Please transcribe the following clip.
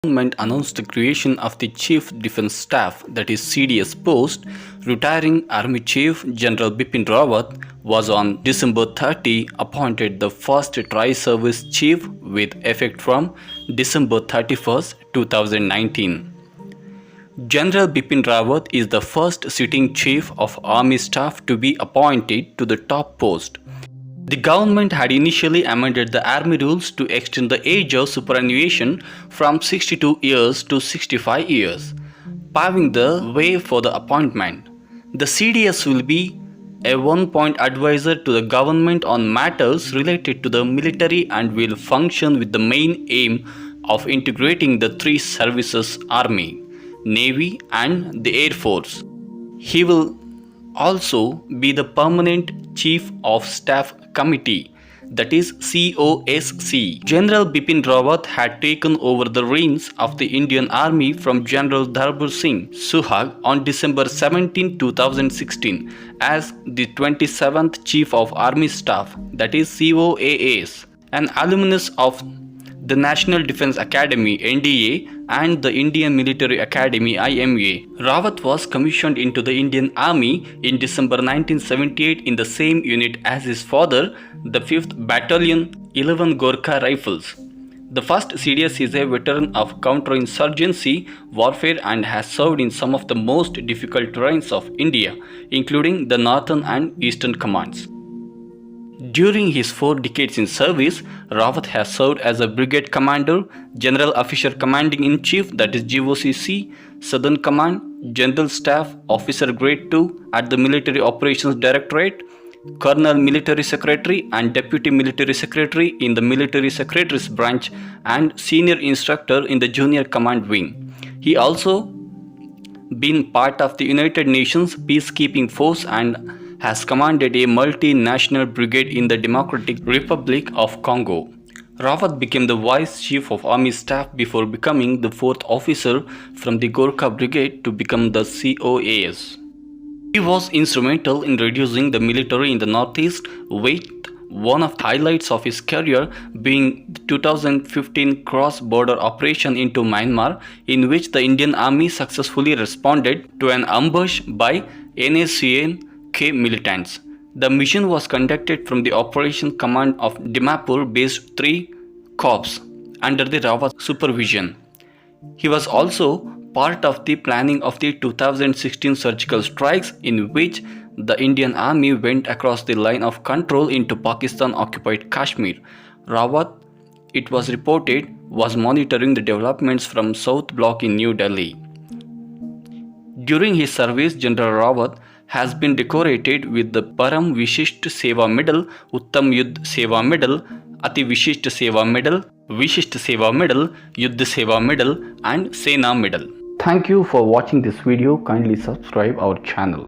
government announced the creation of the Chief Defence Staff, that is CDS post. Retiring Army Chief General Bipin Rawat was on December 30 appointed the first Tri-Service Chief with effect from December 31st, 2019. General Bipin Rawat is the first sitting Chief of Army Staff to be appointed to the top post. The government had initially amended the Army rules to extend the age of superannuation from 62 years to 65 years, paving the way for the appointment. The CDS will be a one-point advisor to the government on matters related to the military and will function with the main aim of integrating the three services: Army, Navy and the Air Force. He will also be the permanent Chief of Staff Committee, that is COSC. General Bipin Rawat had taken over the reins of the Indian Army from General Dharbhur Singh Suhag on December 17, 2016 as the 27th Chief of Army Staff, that is COAS, an alumnus of the National Defence Academy (NDA) and the Indian Military Academy (IMA). Rawat was commissioned into the Indian Army in December 1978 in the same unit as his father, the 5th Battalion, 11 Gorkha Rifles. The first CDS is a veteran of counterinsurgency warfare and has served in some of the most difficult terrains of India, including the Northern and Eastern Commands. During his 4 decades in service, Rawat has served as a Brigade Commander, General Officer Commanding-in-Chief, that is GOCC, Southern Command, General Staff Officer Grade 2 at the Military Operations Directorate, Colonel Military Secretary and Deputy Military Secretary in the Military Secretary's branch, and Senior Instructor in the Junior Command Wing. He also been part of the United Nations Peacekeeping Force and has commanded a multinational brigade in the Democratic Republic of Congo. Rawat became the Vice Chief of Army Staff before becoming the 4th officer from the Gorkha Brigade to become the COAS. He was instrumental in reducing the military in the Northeast, with one of the highlights of his career being the 2015 cross-border operation into Myanmar, in which the Indian Army successfully responded to an ambush by NACN militants. The mission was conducted from the Operation Command of Dimapur-based 3 Corps under the Rawat supervision. He was also part of the planning of the 2016 surgical strikes, in which the Indian Army went across the line of control into Pakistan-occupied Kashmir. Rawat, it was reported, was monitoring the developments from South Block in New Delhi. During his service, General Rawat has been decorated with the Param Vishisht Seva Medal, Uttam Yuddh Seva Medal, Ati Vishisht Seva Medal, Vishisht Seva Medal, Yuddh Seva Medal and Sena Medal. Thank you for watching this video. Kindly subscribe our channel.